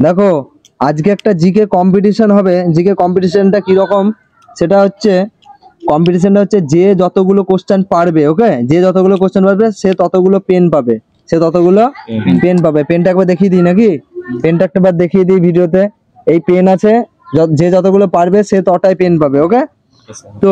দেখো আজকে একটা জিকে কম্পিটিশন হবে। জিকে কম্পিটিশনটা কিরকম, সেটা হচ্ছে কম্পিটিশনটা হচ্ছে যে যতগুলো কোশ্চেন পারবে, ওকে, যে যতগুলো কোশ্চেন পারবে সে ততগুলো পেন পাবে, সে ততগুলো পেন পাবে। পেনটা একবার দেখিয়ে দিই নাকি, পেনটা একবার দেখিয়ে দিই ভিডিওতে। এই পেন আছে, যে যতগুলো পারবে সে ততটাই পেন পাবে, ওকে। তো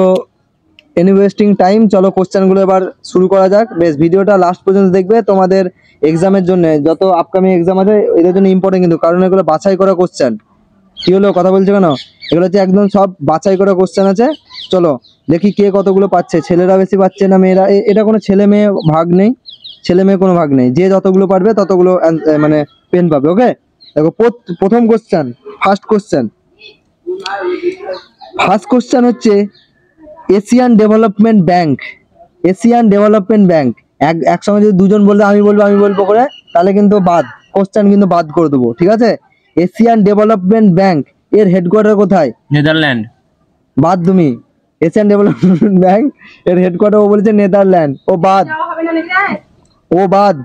এনি ওয়েস্টিং টাইম, চলো কোশ্চেনগুলো এবার শুরু করা যাক। বেশ, ভিডিওটা লাস্ট পর্যন্ত দেখবে, তোমাদের এক্সামের জন্য, যত আপকামিং এক্সাম আছে এদের জন্য ইম্পর্টেন্ট কিন্তু, কারণ এগুলো বাছাই করা কোশ্চেন। কি হলো, কথা বলছো কেন? এগুলো হচ্ছে একদম সব বাছাই করা কোশ্চেন আছে। চলো দেখি কে কতগুলো পাচ্ছে, ছেলেরা বেশি পাচ্ছে না মেয়েরা। এটা কোনো ছেলে মেয়ে ভাগ নেই, ছেলে মেয়ে কোনো ভাগ নেই, যে যতগুলো পারবে ততগুলো মানে পেন পাবে, ওকে। দেখো প্রথম question, first question. First question হচ্ছে Asian development bank. Asian development bank, একসঙ্গে যদি দুজন বলতে আমি বলবো করে, তাহলে কিন্তু বাদ, কোশ্চেন কিন্তু বাদ করে দেবো, ঠিক আছে। এশিয়ান ডেভেলপমেন্ট ব্যাংক এর হেডকোয়ার্টার কোথায়? নেদারল্যান্ড। বাদ তুমি। এশিয়ান ডেভেলপমেন্ট ব্যাংক এর হেডকোয়ার্টার ও বলেছে নেদারল্যান্ড, ও বাদ, ও বাদ,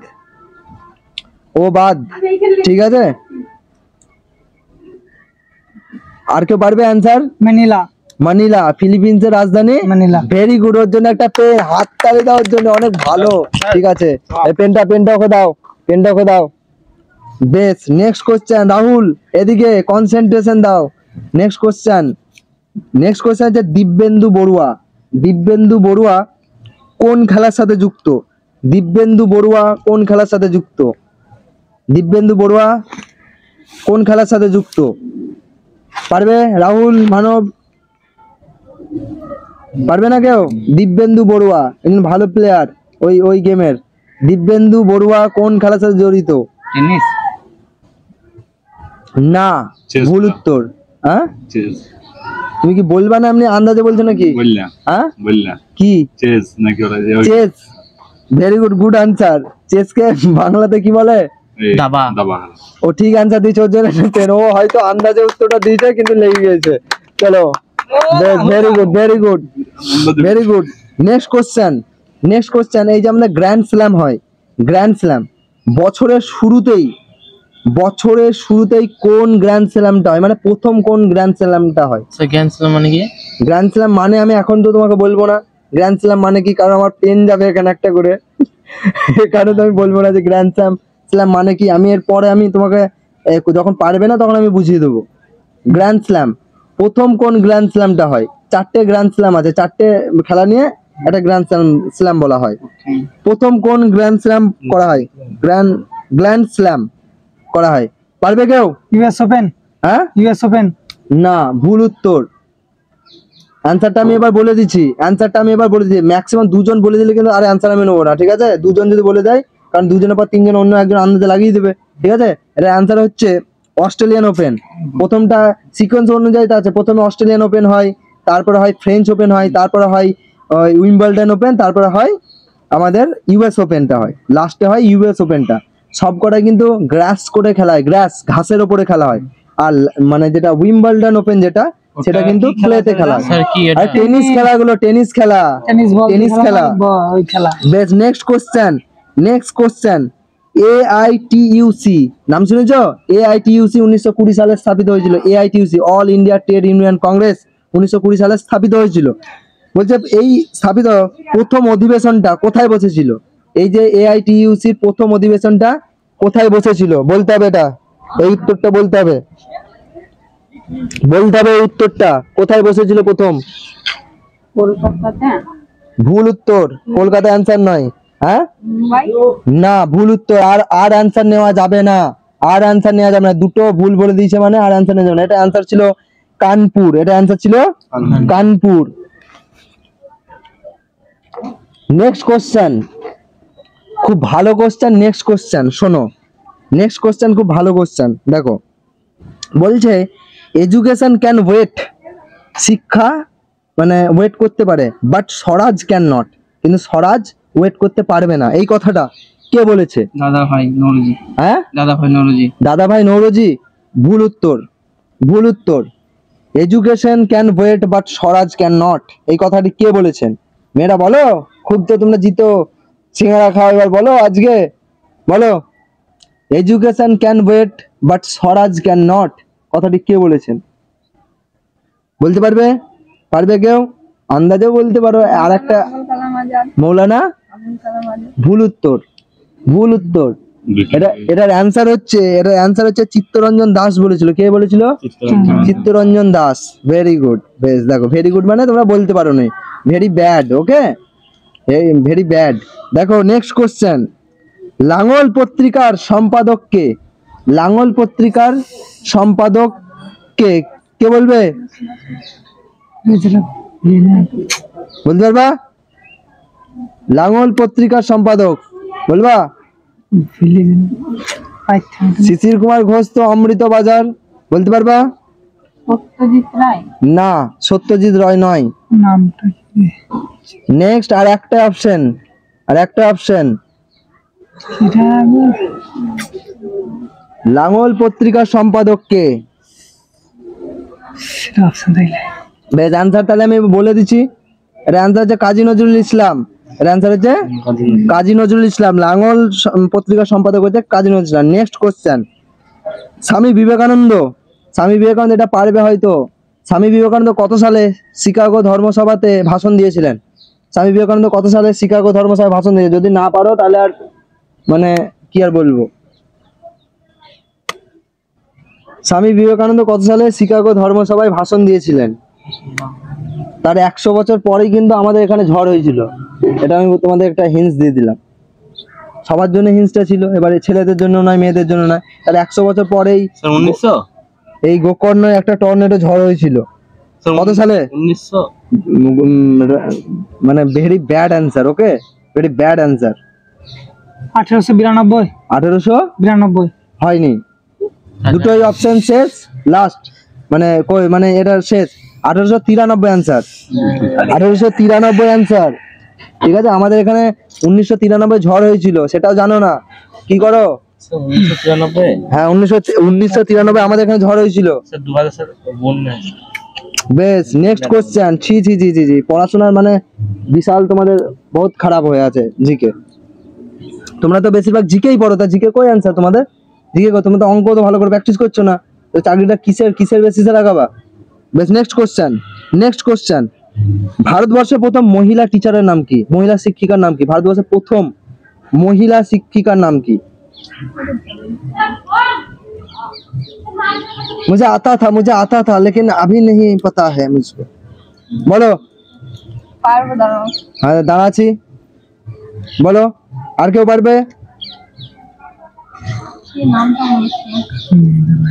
ও বাদ, ঠিক আছে। আর কেউ পারবে অ্যান্সার? ম্যানিলা। মানিলা, ফিলিপিন্সের রাজধানী মানিলা। ভেরি গুড, ওর জন্য একটা পেন, হাততালি দাও ওর জন্য, অনেক ভালো, ঠিক আছে। এই পেনটা ওকে দাও, পেনটা ওকে দাও। বেশ, নেক্সট কোশ্চেন। রাহুল এদিকে কনসেন্ট্রেশন দাও। নেক্সট কোশ্চেন হচ্ছে দিব্যেন্দু বড়ুয়া। দিব্যেন্দু বড়ুয়া কোন খেলার সাথে যুক্ত? দিব্যেন্দু বড়ুয়া কোন খেলার সাথে যুক্ত? দিব্যেন্দু বড়ুয়া কোন খেলার সাথে যুক্ত? পারবে রাহুল, মানব? পারবে না কেউ? দিব্যেন্দু বড়ুয়া একজন ভালো প্লেয়ার ওই গেমের। দিব্যেন্দু বড়ুয়া কোন খেলার সাথে জড়িত? টেনিস। না, ভুল উত্তর। হ্যাঁ, তুমি কি বলবা না, এমনি আন্দাজে বলছো নাকি? হ্যাঁ, কি চেস নাকি ওরা যে chess? Very good, good answer. চেসকে বাংলাতে কি বলে? দাবা। ও ঠিক আনসার দিয়েছে, ওর জন্য ও হয়তো আন্দাজে উত্তরটা দিয়েছে কিন্তু লেগে গেছে। চলো, very good, very good, very good. Next question. এই যে আমাদের গ্র্যান্ড স্ল্যাম হয়, গ্র্যান্ড স্ল্যাম বছরের শুরুতেই কোন গ্র্যান্ড স্ল্যামটা হয়, মানে প্রথম কোন গ্র্যান্ড স্ল্যামটা হয়? গ্র্যান্ড স্ল্যাম মানে কি? গ্র্যান্ড স্ল্যাম মানে আমি এখন তো তোমাকে বলবো না গ্র্যান্ড স্ল্যাম মানে কি, কারণ আমার পেন যাবে এখানে একটা করে, কারণ তো আমি বলবো না যে গ্র্যান্ড স্ল্যাম মানে কি। আমি এরপরে আমি তোমাকে যখন পারবে না তখন আমি বুঝিয়ে দেবো। গ্র্যান্ড স্ল্যাম, প্রথম কোন গ্র্যান্ড স্ল্যামটা হয়? 4টে গ্র্যান্ড স্ল্যাম আছে, 4টে খেলা নিয়ে একটা গ্র্যান্ড স্ল্যাম বলা হয়। প্রথম কোন গ্র্যান্ড স্ল্যাম করা হয়? গ্র্যান্ড স্ল্যাম করা হয়, পারবে কেউ? US open. হ্যাঁ, ইউএস ওপেন। না, ভুল উত্তর। অ্যান্সারটা আমি এবার বলে দিচ্ছি, ম্যাক্সিমাম দুজন বলে দিলে কিন্তু আর অ্যান্সার আমি নেবো না, ঠিক আছে। দুজন যদি বলে দেয়, কারণ দুজনের পর তিনজন অন্য একজন আন্দাজে লাগিয়ে দেবে, ঠিক আছে। এটা অ্যান্সার হচ্ছে অস্ট্রেলিয়ান ওপেন। প্রথমটা সিকোয়েন্স অনুযায়ী আছে, প্রথমে অস্ট্রেলিয়ান ওপেন হয়, তারপরে হয় ফ্রেঞ্চ ওপেন হয়, তারপরে হয় উইম্বলডন ওপেন, তারপরে হয় আমাদের ইউএস ওপেনটা হয়, লাস্টে হয় ইউএস ওপেনটা। সবকটাই কিন্তু গ্রাস করে খেলা হয়, ঘাসের ওপরে খেলা হয়। আর মানে যেটা উইম্বলডন ওপেন যেটা, সেটা কিন্তু ক্লেতে খেলা হয়। স্যার কি এটা? আর টেনিস খেলাগুলো, টেনিস খেলা। ওই খেলা। বেশ, নেক্সট কোশ্চেন। এআইটিইউসি নাম শুনেছো? এআইটিইউসি 1920 সালে স্থাপিত হয়েছিল। AITUC, all India trade union Congress, 1920 সালে স্থাপিত হয়েছিল। বলছে এই স্থাপিত প্রথম অধিবেশনটা কোথায় বসেছিল? এই যে এআইটিইউসির প্রথম অধিবেশনটা কোথায় বসেছিল বলতে হবে, এটা এই উত্তরটা বলতে হবে, এই উত্তরটা কোথায় বসেছিল প্রথম? কলকাতাতে। ভুল উত্তর, কলকাতা অ্যান্সার নয়। হ্যাঁ, না, ভুল উত্তর। আর অ্যান্সার নেওয়া যাবে না, দুটো ভুল বলে দিয়েছে মানে আর অ্যান্সার নেওয়া যাবে না। এটা অ্যান্সার ছিল কানপুর, কানপুর। নেক্সট কোশ্চেন, খুব ভালো কোশ্চেন। নেক্সট কোশ্চেন শোনো, খুব ভালো কোশ্চেন। দেখো বলছে এডুকেশন ক্যান ওয়েট, শিক্ষা মানে ওয়েট করতে পারে, বাট স্বরাজ ক্যান নট, কিন্তু স্বরাজ ওয়েট করতে পারবে না। এই কথাটা কে বলেছে? দাদাভাই নওরোজি। হ্যাঁ, দাদাভাই নওরোজি। ভুল উত্তর। Education can wait but swaraj can not, এই কথাটি কে বলেছেন? মেয়েরা বলো, খুব তো তোমরা জিতো, সিঙ্গারা খাও, এবার বলো আজকে, বলো। Education can wait but swaraj can not, কথাটি কে বলেছেন? বলতে পারবে? পারবে কেউ? আন্দাজেও বলতে পারো। আর একটা মৌলানা, ভুল উত্তর, ভুল উত্তর। এটার অ্যান্সার হচ্ছে চিত্তরঞ্জন দাস বলেছিল। কে বলেছিল? চিত্তরঞ্জন দাস। Very good. বেশ, দেখো ভেরি গুড মানে তোমরা বলতে পারো না, very bad. Okay, very bad. দেখো নেক্সট কোশ্চেন, লাঙল পত্রিকার সম্পাদক কে? লাঙল পত্রিকার সম্পাদক কে? কে বলবে? বলতে পারবা? লাঙল পত্রিকার সম্পাদক বলবা? শিশির কুমার ঘোষ তো অমৃত বাজার। বলতে পারবা? সত্যজিৎ রায়। না, সত্যজিৎ রায় নয়। নামটা কি? নেক্সট আর একটা অপশন, আর একটা অপশন। সেটা লাঙল পত্রিকার সম্পাদক কে? সেটা অপশন দিলে বেশ, অ্যান্সার তাহলে আমি বলে দিচ্ছি। এর অ্যান্সার হচ্ছে কাজী নজরুল ইসলাম। এর অ্যান্সার হচ্ছে কাজী নজরুল ইসলাম। লাঙল পত্রিকার সম্পাদক হচ্ছে কাজী নজরুল ইসলাম। Next question, Swami Vivekananda. স্বামী বিবেকানন্দ, এটা পারবে হয়তো। স্বামী বিবেকানন্দ কত সালে শিকাগো ধর্মসভাতে ভাষণ দিয়েছিলেন? স্বামী বিবেকানন্দ কত সালে শিকাগো ধর্মসভায় ভাষণ দিয়েছে? যদি না পারো তাহলে আর মানে কি আর বলবো। স্বামী বিবেকানন্দ কত সালে শিকাগো ধর্মসভায় ভাষণ দিয়েছিলেন? তার 100 বছর পরেই কিন্তু আমাদের এখানে ঝড় হয়েছিল। এটা আমি তোমাদের একটা হিন্টস দিয়ে দিলাম। সবার জন্য হিন্টসটা ছিল, এবারে ছেলেদের জন্য নয়, মেয়েদের জন্য নয়। তাহলে 100 বছর পরেই 1900 এই গোকর্ণে একটা টর্নেডো ঝড় হয়েছিল। কত সালে? 1900 মানে ভেরি ব্যাড অ্যান্সার। ওকে, ভেরি ব্যাড অ্যান্সার। 1892। 1892 হয়নি। দুটোই অপশন শেষ, লাস্ট মানে এটা শেষ। 1893 অ্যান্সার। 1893 অ্যান্সার। ঠিক আছে, আমাদের এখানে 1993 ঝড় হয়েছিল, সেটাও জানো না। কি করো? 1993 হ্যাঁ, 1993 আমাদের এখানে ঝড় হয়েছিল। স্যার 2000 বন্যা। বেশ, নেক্সট কোশ্চেন। ছি ছি জি জি জি, পড়াশোনার মানে বিশাল তোমাদের বহুত খারাপ হয়ে আছে জিকে। তোমরা তো বেশিরভাগ জিকেই পড়ো, তা জিকে কই অ্যান্সার তোমাদের? জিকে কই? তোমরা তো অঙ্ক তো ভালো করে প্র্যাকটিস করছো না, তো চাকরিটা কিসের বেসিসে লাগাবা? বেশ, নেক্সট কোশ্চেন। ভারতবর্ষের প্রথম মহিলা টিচারের নাম কি? মহিলা শিক্ষিকার নাম কি? ভারতবর্ষের প্রথম মহিলা শিক্ষিকার নাম কি? मुझे आता था लेकिन अभी नहीं पता है मुझको। বলো। পারবো, দাঁড়াও। হ্যাঁ, দাঁড়াচ্ছি। বলো, আর কেউ পারবে? কি নামটা মনে হচ্ছে না।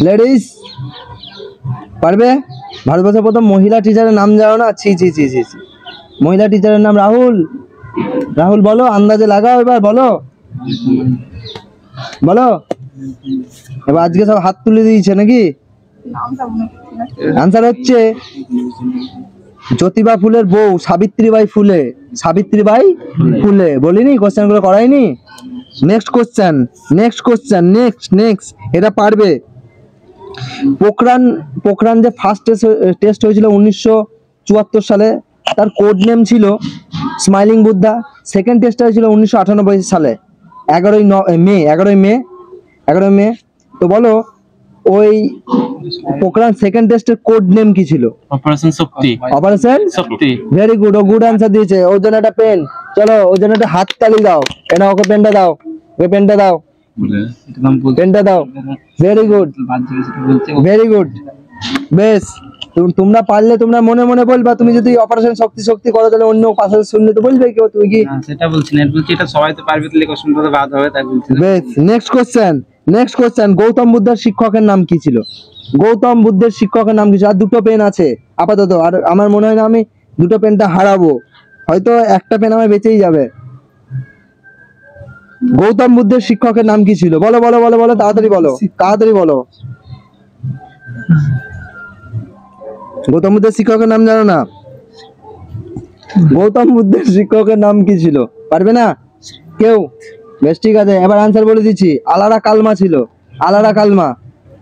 লেডিস পারবে? ভারতবর্ষের প্রথম মহিলা টিচারের নাম জানো না? ছি ছি ছি ছি ছি। মহিলা টিচারের নাম রাহুল। রাহুল বলো, আন্দাজে লাগাও এবার, বলো বলো। এবার আজকে সব হাত তুলে দিয়েছে নাকি? নামটা মনে হচ্ছে না। আনসার হচ্ছে জ্যোতিবা ফুলের বউ সাবিত্রীবাই ফুলে। সাবিত্রীবাই ফুলে। বলিনি? কোশ্চেন গুলো করাইনি? Next question. এটা পারবে। পোখরান যে ফার্স্ট টেস্ট হয়েছিল 1974 সালে, তার কোড নেম ছিল স্মাইলিং বুদ্ধা। সেকেন্ড টেস্ট হয়েছিল 1998 সালে 11ই মে। তো বলো, ওই পোখরান সেকেন্ড টেস্টের কোড নেম কি ছিল? অপারেশন শক্তি। ভেরি গুড, ও গুড অ্যান্সার দিয়েছে। ওর জন্য একটা পেন। চলো, ওর জন্য একটা হাত তালি দাও। এটা ওকে পেনটা দাও, পেনটা দাও। Very good. বেশ, তোমরা পারলে তোমরা মনে মনে বলবা। তুমি যদি অপারেশন শক্তি করো তাহলে অন্য পাশে শুনলে তো বলবে কেউ তুমি কি? সেটা বলছি না, বলছি এটা সবাই তো পারবে, তাহলে কোশ্চেনটা তো বাদ হবে, তাই বলছি। বেশ, নেক্সট কোশ্চেন। গৌতম বুদ্ধের শিক্ষকের নাম কি ছিল? আর দুটো পেন আছে আপাতত, আর আমার মনে হয় না আমি দুটো পেনটা হারাবো, হয়তো একটা পেন আমার বেঁচেই যাবে। গৌতম বুদ্ধের শিক্ষকের নাম কি ছিল? বলো, তাড়াতাড়ি বলো। গৌতম বুদ্ধের শিক্ষকের নাম জানো না? গৌতম বুদ্ধের শিক্ষকের নাম কি ছিল? পারবে না কেউ? বেশ, ঠিক আছে, এবার আনসার বলে দিচ্ছি। আলারা কালমা ছিল।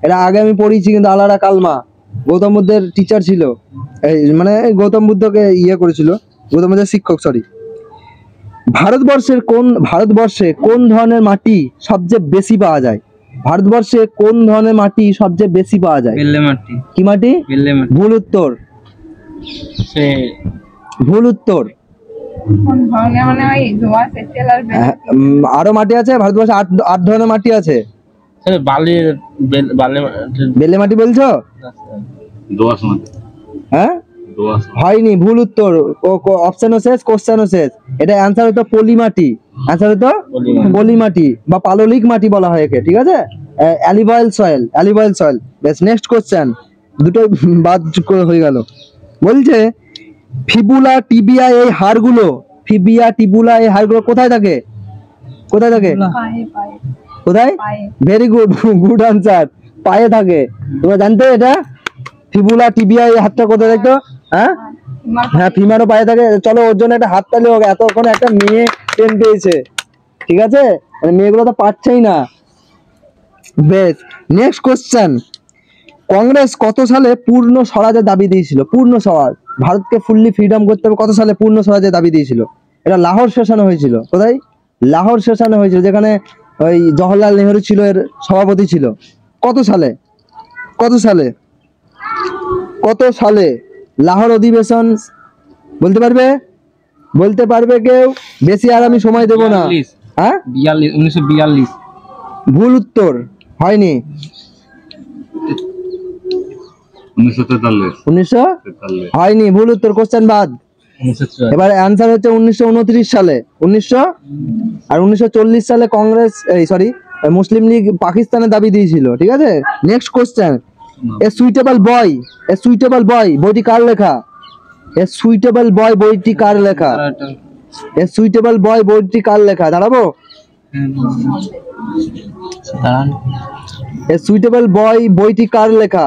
এটা আগে আমি পড়িয়েছি, কিন্তু আলারা কালমা গৌতম বুদ্ধের টিচার ছিল। এই মানে গৌতম বুদ্ধকে করেছিল, গৌতম বুদ্ধের শিক্ষক, সরি। ভারতবর্ষে কোন ধরনের মাটি সবচেয়ে বেশি পাওয়া যায়? ভারতবর্ষে কোন ধরনের মাটি সবচেয়ে বেশি পাওয়া যায়? বেলে মাটি। কি মাটি? বেলে মাটি। ভুল উত্তর, সে ভুল উত্তর। কোন ধরনের মানে ওই দোআঁশ এঁটেল আর আরো মাটি আছে ভারতবর্ষে, আট ধরনের মাটি আছে। সে বালির বালি বেলে মাটি বলছো? দোআঁশ মাটি। হ্যাঁ, দোআঁশ হয়নি, ভুল উত্তর। অপশনও শেষ, কোশ্চেনও শেষ। এটা অ্যান্সার হতো পলি মাটি। অ্যান্সার হতো পলি মাটি বা পাললিক মাটি বলা হয় একে, ঠিক আছে? অ্যালিভয়েল সয়েল। বেশ, নেক্সট কোশ্চেন। দুটো বাদ করে হয়ে গেল। বলছে ফিবুলা টিবিয়া এই হাড়গুলো, কোথায় থাকে? কোথায় থাকে? পায়ে পায়ে কোথায়? পায়ে ভেরি গুড, গুড আনসার। পায়ে থাকে। তোমরা জানতে এটা? ফিবুলা টিবিয়া এই হাতটা কোথায় দেখতো? হ্যাঁ হ্যাঁ, ফিমারও পায়ে থাকে। চলো ওর জন্য একটা হাততালি হোক, এতক্ষণ একটা মেয়ে পেন পেয়েছে, ঠিক আছে? মানে মেয়েগুলো তো পারছেই না। বেশ, নেক্সট কোশ্চেন। কংগ্রেস কত সালে পূর্ণ স্বরাজের দাবি দিয়েছিল? পূর্ণ স্বরাজ, ভারতকে ফুললি ফ্রিডম করতে হবে, কত সালে পূর্ণ স্বরাজের দাবি দিয়েছিল? এটা লাহোর সেশনে হয়েছিল। কোথায়? লাহোর সেশনে হয়েছিল, যেখানে ওই জওহরলাল নেহেরু ছিল, এর সভাপতি ছিল। কত সালে? কত সালে? কত সালে লাহোর অধিবেশন? বলতে পারবে? বলতে পারবে কেউ? বেশি আর আমি সময় দেব না। 42 হ্যাঁ, 1942। ভুল উত্তর, হয়নি। 1943। 1900 হয়নি, ভুল উত্তর। কোশ্চেন বাদ। 1944। এবার অ্যান্সার হচ্ছে 1929 সালে। 1900 আর 1940 সালে কংগ্রেস, মুসলিম লীগ পাকিস্তানের দাবি দিয়েছিল, ঠিক আছে? Next question. এ সুইটেবল বয় বইটি কার লেখা? এ সুইটেবল বয় বইটি কার লেখা? এ সুইটেবল বয় বইটি কার লেখা? দাঁড়াবো। দাঁড়ান। এ সুইটেবল বয় বইটি কার লেখা?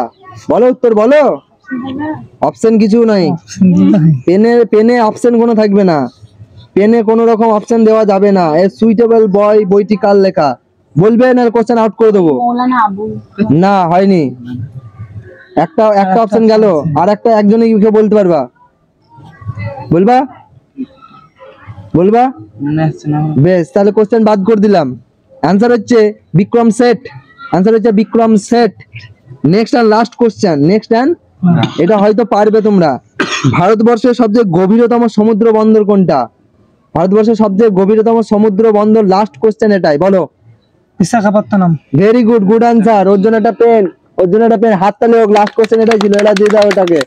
বলো উত্তর, বলো। অপশন কিছু নাই, পেনে অপশন কোনো থাকবে না, পেনে কোনো রকম অপশন দেওয়া যাবে না। এ সুইটেবল বয় বইটি কার লেখা? বলবে না, কোশ্চেন আউট করে দেবো। মৌলানা আবু না, হয়নি। একটা অপশন গেল, আর একটা একজনে কি বলতে পারবা? বলবা? মনে হচ্ছে না। বেশ, তাহলে কোশ্চেন বাদ করে দিলাম। অ্যান্সার হচ্ছে Vikram Seth. Next and last question, এটা হয়তো পারবে তোমরা। ভারতবর্ষের সবচেয়ে গভীরতম সমুদ্র বন্দর কোনটা? ভারতবর্ষের সবচেয়ে গভীরতম সমুদ্র বন্দর, লাস্ট কোশ্চেন এটাই, বলো। Visakhapatnam. Very good, good answer. ওর জন্য একটা পেন, হাততালি হোক। লাস্ট কোশ্চেন এটাই ছিল, এটা দিয়ে দাও ওটাকে।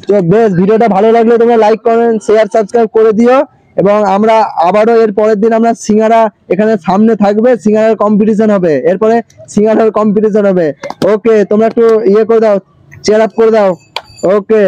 তো বেশ, ভিডিওটা ভালো লাগলে তোমরা লাইক, কমেন্ট, শেয়ার, সাবস্ক্রাইব করে দিও। এবং আমরা আবারও এর পরের দিন আমরা সিঙ্গারা এখানে সামনে থাকবে, সিঙ্গারার কম্পিটিশন হবে, এরপরে সিঙ্গারার কম্পিটিশন হবে। ওকে, তোমরা একটু ইয়ে করে দাও, চেয়ার আপ করে দাও। ওকে।